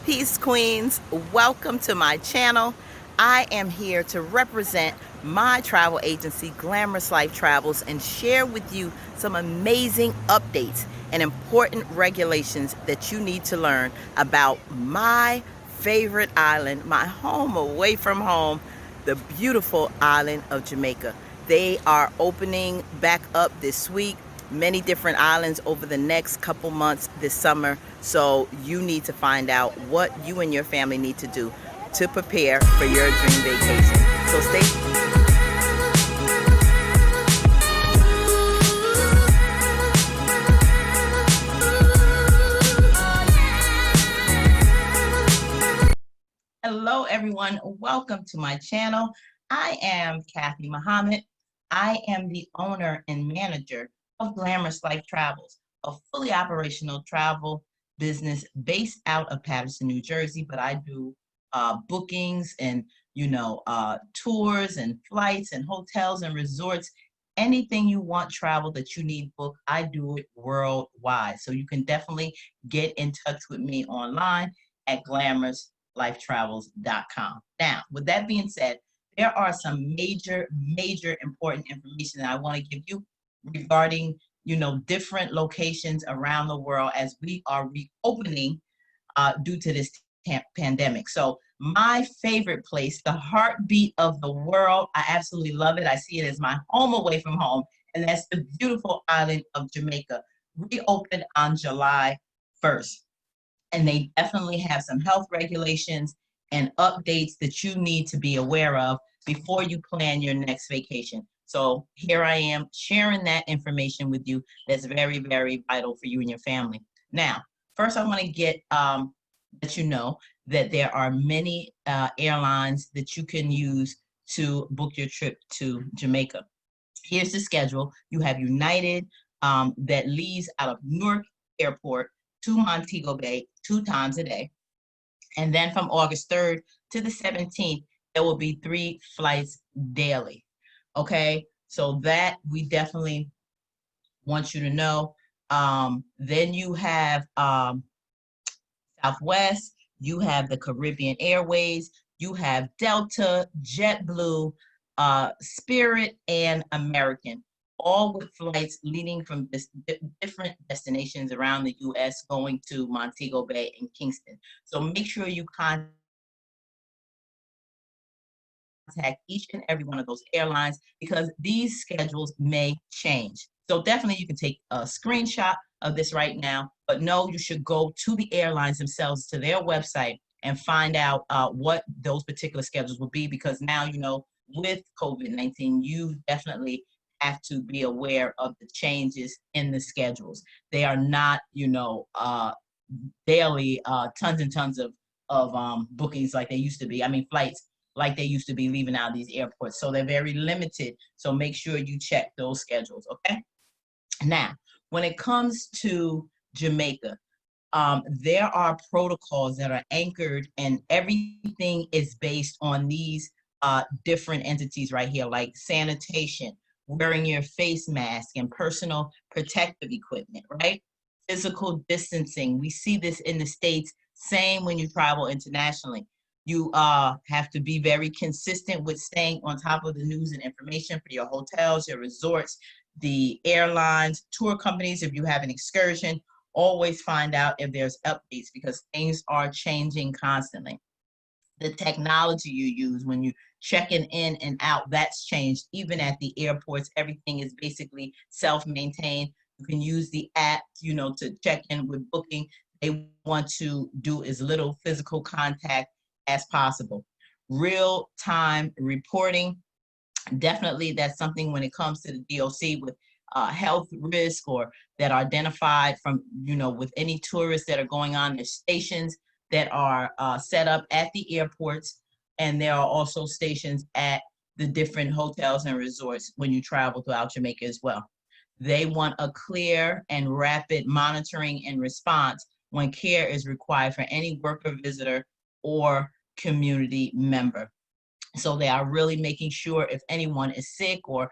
Peace Queens, welcome to my channel. I am here to represent my travel agency, Glamorous Life Travels, and share with you some amazing updates and important regulations that you need to learn about my favorite island, my home away from home, the beautiful island of Jamaica. They are opening back up this week, many different islands over the next couple months this summer. So you need to find out what you and your family need to do to prepare for your dream vacation. So stay. Hello everyone, welcome to my channel. I am Kathy Muhammad. I am the owner and manager of Glamorous Life Travels, a fully operational travel business based out of Paterson, New Jersey, but I do bookings and tours and flights and hotels and resorts. Anything you want travel that you need booked, I do it worldwide. So you can definitely get in touch with me online at glamourouslifetravels.com. Now, with that being said, there are some major important information that I want to give you regarding, different locations around the world as we are reopening due to this pandemic. So my favorite place, the heartbeat of the world, I absolutely love it. I see it as my home away from home, and that's the beautiful island of Jamaica, reopened on July 1st. And they definitely have some health regulations and updates that you need to be aware of before you plan your next vacation. So here I am sharing that information with you that's very, very vital for you and your family. Now, first I want to let you know that there are many airlines that you can use to book your trip to Jamaica. Here's the schedule. You have United that leaves out of Newark Airport to Montego Bay 2 times a day. And then from August 3rd to the 17th, there will be 3 flights daily. Okay, so that we definitely want you to know. Then you have Southwest, you have the Caribbean Airways, you have Delta, JetBlue, Spirit, and American, all with flights leading from different destinations around the U.S. going to Montego Bay and Kingston. So make sure you contact each and every one of those airlines because these schedules may change. So definitely you can take a screenshot of this right now, but no, you should go to the airlines themselves, to their website, and find out what those particular schedules will be, because now, with COVID-19, you definitely have to be aware of the changes in the schedules. They are not, daily tons and tons of bookings like they used to be. I mean, flights like they used to be leaving out of these airports. So they're very limited. So make sure you check those schedules, okay? Now, when it comes to Jamaica, there are protocols that are anchored, and everything is based on these different entities right here, like sanitation, wearing your face mask, and personal protective equipment, right? Physical distancing. We see this in the States, same when you travel internationally. You have to be very consistent with staying on top of the news and information for your hotels, your resorts, the airlines, tour companies. If you have an excursion, always find out if there's updates because things are changing constantly. The technology you use when you checking in and out, that's changed. Even at the airports, everything is basically self-maintained. You can use the app, to check in with booking. They want to do as little physical contact as possible. Real-time reporting, definitely that's something when it comes to the DOC with health risk or that are identified from, with any tourists that are going on. There's stations that are set up at the airports, and there are also stations at the different hotels and resorts when you travel throughout Jamaica as well. They want a clear and rapid monitoring and response when care is required for any worker, visitor, or community member. So they are really making sure if anyone is sick or,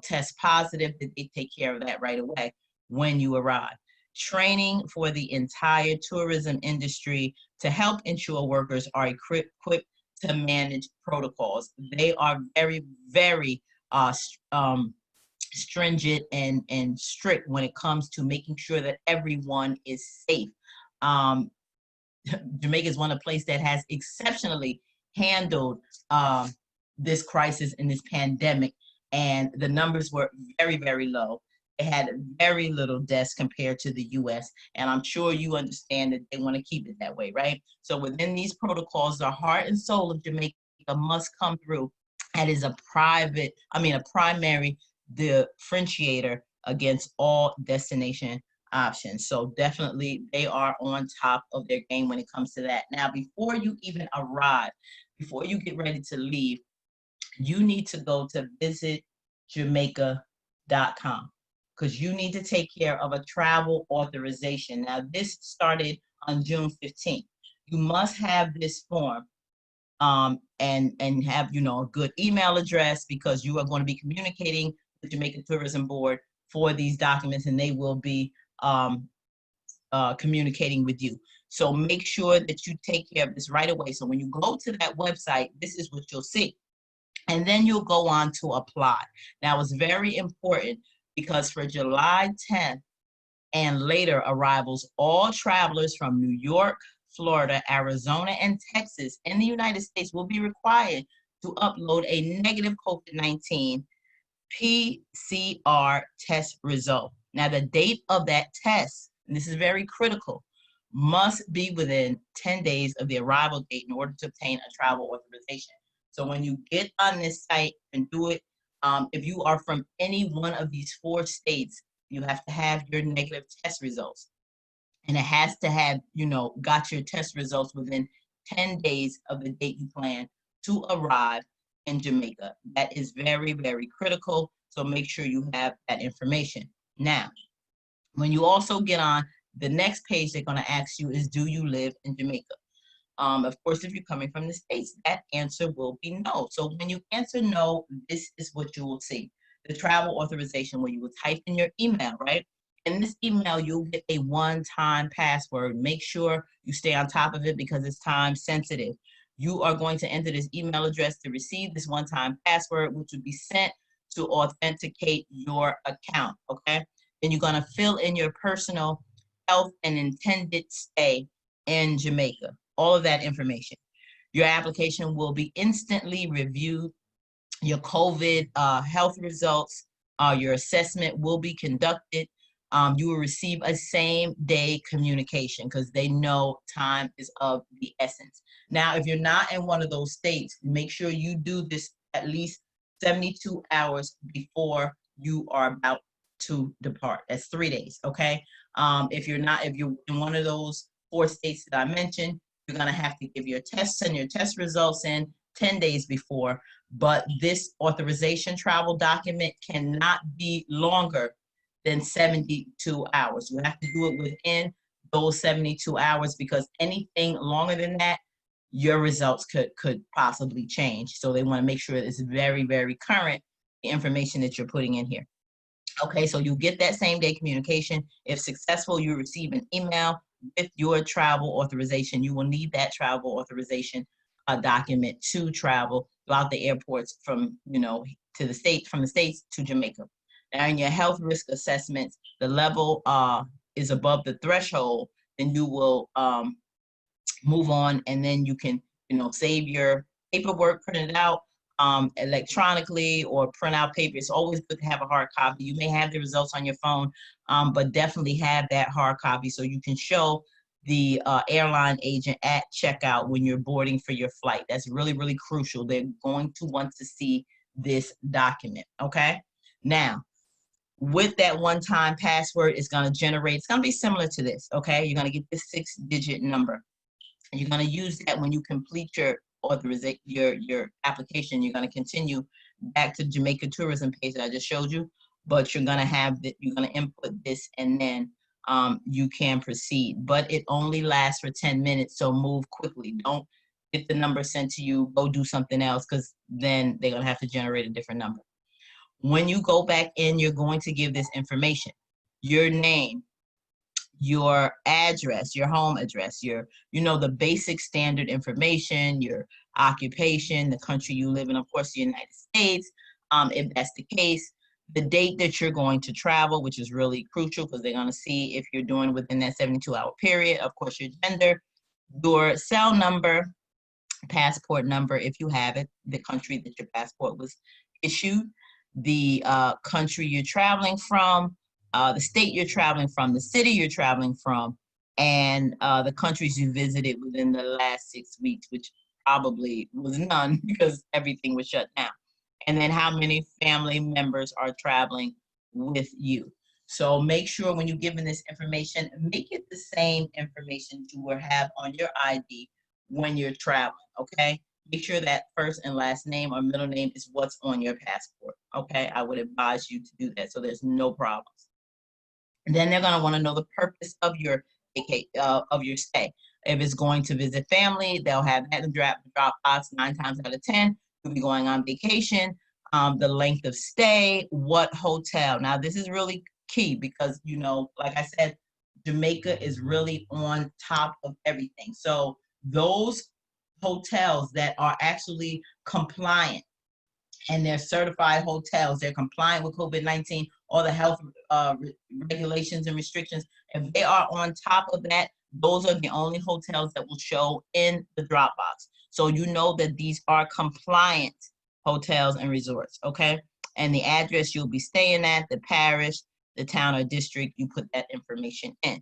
test positive, that they take care of that right away when you arrive. training for the entire tourism industry to help ensure workers are equipped to manage protocols. They are very, very stringent and strict when it comes to making sure that everyone is safe. Jamaica is one of the places that has exceptionally handled this crisis and this pandemic, and the numbers were very, very low. They had very little deaths compared to the US, and I'm sure you understand that they want to keep it that way, right? So within these protocols, the heart and soul of Jamaica must come through. That is a primary differentiator against all destination options. So definitely they are on top of their game when it comes to that. Now, before you even arrive, before you get ready to leave, you need to go to visitjamaica.com because you need to take care of a travel authorization. Now, this started on June 15th. You must have this form and have, a good email address because you are going to be communicating with Jamaica Tourism Board for these documents, and they will be communicating with you. So make sure that you take care of this right away. So when you go to that website, this is what you'll see. And then you'll go on to apply. Now, it's very important because for July 10th and later arrivals, all travelers from New York, Florida, Arizona, and Texas in the United States will be required to upload a negative COVID-19 PCR test result. Now, the date of that test, and this is very critical, must be within 10 days of the arrival date in order to obtain a travel authorization. So when you get on this site and do it, if you are from any one of these 4 states, you have to have your negative test results. And it has to have, got your test results within 10 days of the date you plan to arrive in Jamaica. That is very, very critical. So make sure you have that information. Now, when you also get on the next page, they're going to ask you is, do you live in Jamaica? Of course, if you're coming from the States, that answer will be no. So when you answer no, this is what you will see. The travel authorization where you will type in your email, right? In this email, you'll get a one-time password. Make sure you stay on top of it because it's time sensitive. You are going to enter this email address to receive this one-time password, which will be sent to authenticate your account, okay? Then you're gonna fill in your personal health and intended stay in Jamaica. All of that information. Your application will be instantly reviewed. Your COVID health results, your assessment will be conducted. You will receive a same day communication because they know time is of the essence. Now, if you're not in one of those states, make sure you do this at least 72 hours before you are about to depart. That's 3 days, okay? If you're in one of those 4 states that I mentioned, you're gonna have to give your tests and your test results in 10 days before, but this authorization travel document cannot be longer than 72 hours. You have to do it within those 72 hours because anything longer than that, your results could possibly change. So they wanna make sure it's very, very current, the information that you're putting in here. Okay, so you get that same day communication. If successful, you receive an email with your travel authorization. You will need that travel authorization document to travel throughout the airports from, to the state, from the States to Jamaica. Now, in your health risk assessments, the level is above the threshold, then you will move on, and then you can, save your paperwork, print it out electronically or print out paper. It's always good to have a hard copy. You may have the results on your phone, but definitely have that hard copy so you can show the airline agent at checkout when you're boarding for your flight. That's really, really crucial. They're going to want to see this document, okay? Now, with that one-time password, it's going to be similar to this, okay? You're going to get this 6-digit number. And you're going to use that when you complete your authorization, your application. You're going to continue back to Jamaica tourism page that I just showed you, but you're going to input this, and then you can proceed. But it only lasts for 10 minutes, so move quickly. Don't get the number sent to you, go do something else, because then they're going to have to generate a different number. When you go back in, you're going to give this information: your name, your address, your home address, your, the basic standard information, your occupation, the country you live in, of course, the United States, if that's the case, the date that you're going to travel, which is really crucial because they're going to see if you're doing within that 72-hour period, of course, your gender, your cell number, passport number, if you have it, the country that your passport was issued, the country you're traveling from, the state you're traveling from, the city you're traveling from, and the countries you visited within the last 6 weeks, which probably was none because everything was shut down. And then how many family members are traveling with you. So make sure when you're given this information, make it the same information you will have on your ID when you're traveling, okay? Make sure that first and last name or middle name is what's on your passport, okay? I would advise you to do that so there's no problems. And then they're gonna wanna know the purpose of your stay. If it's going to visit family, they'll have that in Dropbox 9 times out of 10. You'll be going on vacation, the length of stay, what hotel. Now this is really key because, like I said, Jamaica is really on top of everything. So those hotels that are actually compliant and they're certified hotels, they're compliant with COVID-19, all the health regulations and restrictions, if they are on top of that, those are the only hotels that will show in the Dropbox. So you know that these are compliant hotels and resorts, okay? And the address you'll be staying at, the parish, the town or district, you put that information in.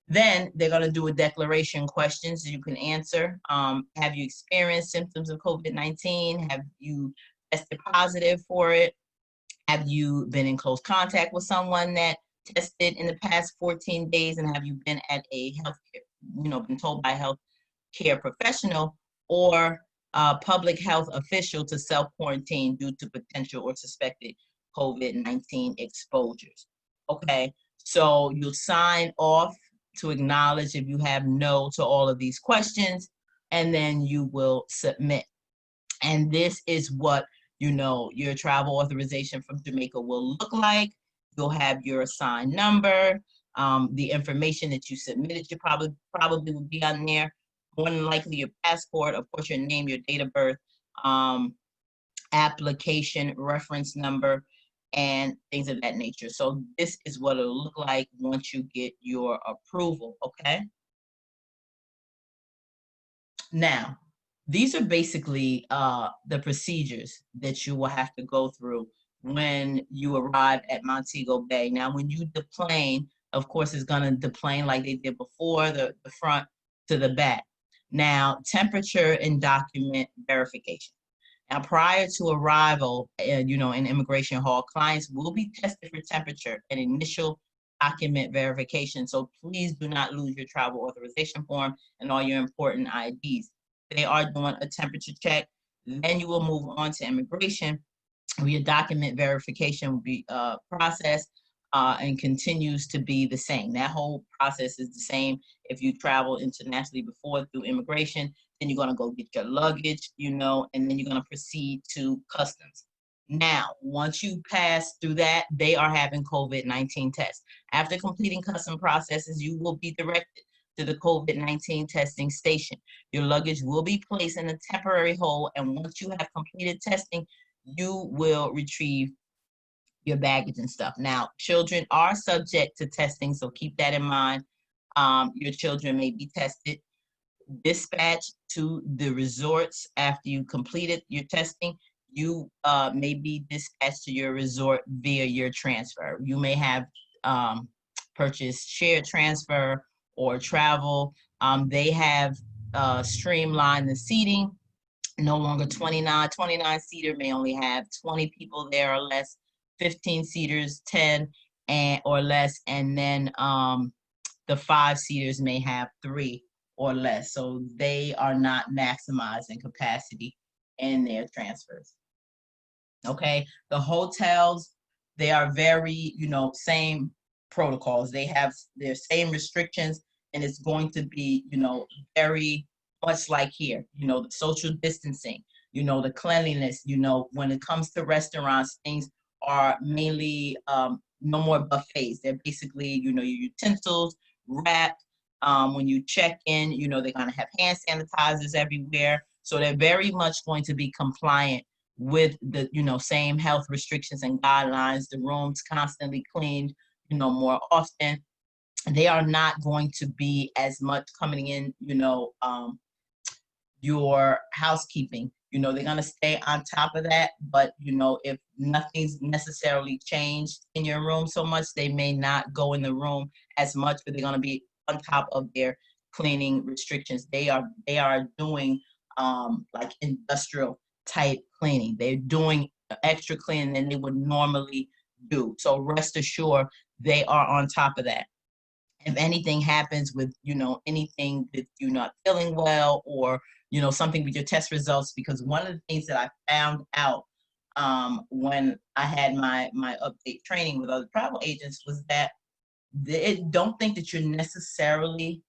Then they're going to do a declaration questions you can answer. Have you experienced symptoms of COVID-19? Have you tested positive for it? Have you been in close contact with someone that tested in the past 14 days? And have you been at a healthcare, been told by a healthcare professional or public health official to self-quarantine due to potential or suspected COVID-19 exposures? Okay, so you'll sign off to acknowledge if you have no to all of these questions, and then you will submit. And this is what, your travel authorization from Jamaica will look like. You'll have your assigned number, the information that you submitted, you probably will be on there. More than likely your passport, of course, your name, your date of birth, application reference number, and things of that nature. So this is what it'll look like once you get your approval, okay? Now, these are basically the procedures that you will have to go through when you arrive at Montego Bay. Now, when you deplane, of course, it's gonna deplane like they did before, the front to the back. Now, temperature and document verification. Now, prior to arrival, in Immigration Hall, clients will be tested for temperature and initial document verification. So please do not lose your travel authorization form and all your important IDs. They are doing a temperature check. Then you will move on to immigration, where your document verification will be processed and continues to be the same. That whole process is the same if you travel internationally before through immigration. Then you're going to go get your luggage, and then you're going to proceed to customs. Now, once you pass through that, they are having COVID-19 tests. After completing custom processes, you will be directed to the COVID-19 testing station. Your luggage will be placed in a temporary hold, and once you have completed testing, you will retrieve your baggage and stuff. Now, children are subject to testing, so keep that in mind. Your children may be tested. Dispatch to the resorts after you completed your testing. You may be dispatched to your resort via your transfer. You may have purchased shared transfer or travel. They have streamlined the seating. No longer 29 seater may only have 20 people there or less. 15 seaters, 10 or less, and then the 5 seaters may have 3 or less. So they are not maximizing capacity in their transfers. Okay, the hotels, they are very, same protocols. They have their same restrictions, and it's going to be, very much like here, the social distancing, the cleanliness, when it comes to restaurants, things are mainly no more buffets. They're basically, you know, your utensils wrapped. When you check in, you know, they're going to have hand sanitizers everywhere. So they're very much going to be compliant with the, you know, same health restrictions and guidelines. The rooms constantly cleaned, you know, more often. They are not going to be as much coming in, you know, your housekeeping. You know, they're going to stay on top of that, but you know, if nothing's necessarily changed in your room so much, they may not go in the room as much, but they're going to be on top of their cleaning restrictions. They are doing like industrial type cleaning. They're doing extra cleaning than they would normally do. So rest assured, they are on top of that. If anything happens with, you know, anything that you're not feeling well, or, you know, something with your test results, because one of the things that I found out when I had my update training with other travel agents was that they don't think that you're necessarily,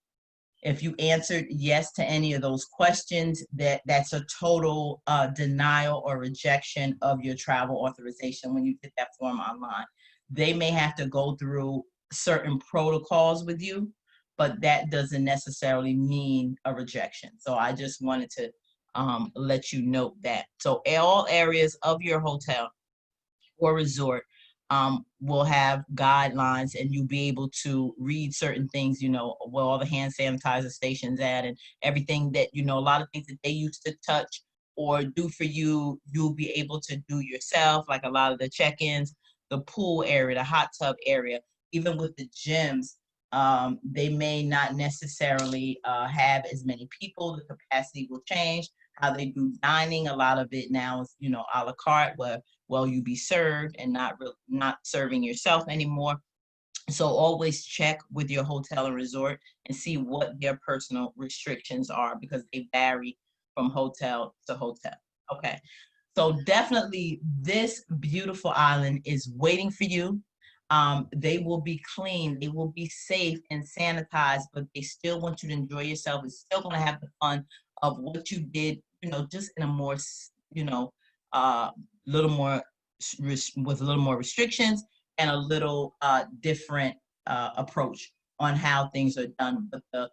if you answered yes to any of those questions, that's a total denial or rejection of your travel authorization when you get that form online. They may have to go through certain protocols with you, but that doesn't necessarily mean a rejection. So I just wanted to let you note that. So all areas of your hotel or resort will have guidelines, and you'll be able to read certain things, you know, where all the hand sanitizer stations at, and everything that, you know, a lot of things that they used to touch or do for you, you'll be able to do yourself, like a lot of the check-ins, the pool area, the hot tub area, even with the gyms. They may not necessarily have as many people. The capacity will change. How they do dining, a lot of it now is, you know, a la carte, where, well, you be served and not serving yourself anymore. So always check with your hotel and resort and see what their personal restrictions are, because they vary from hotel to hotel. Okay. So definitely this beautiful island is waiting for you. They will be clean, they will be safe and sanitized, but they still want you to enjoy yourself. It's still going to have the fun of what you did, you know, just in a more, you know, little more with a little more restrictions and a little different approach on how things are done. But the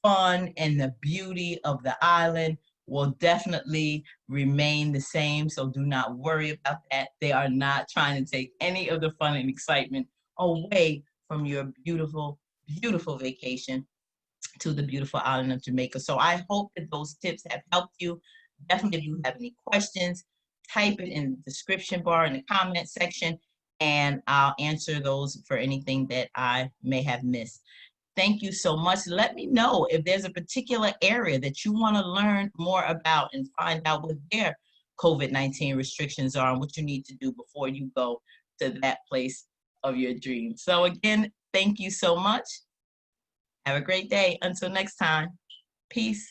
fun and the beauty of the island will definitely remain the same. So do not worry about that. They are not trying to take any of the fun and excitement away from your beautiful, beautiful vacation to the beautiful island of Jamaica. So I hope that those tips have helped you. Definitely, if you have any questions, type it in the description bar in the comment section, and I'll answer those for anything that I may have missed. Thank you so much. Let me know if there's a particular area that you want to learn more about and find out what their COVID-19 restrictions are and what you need to do before you go to that place of your dreams. So again, thank you so much. Have a great day. Until next time, peace.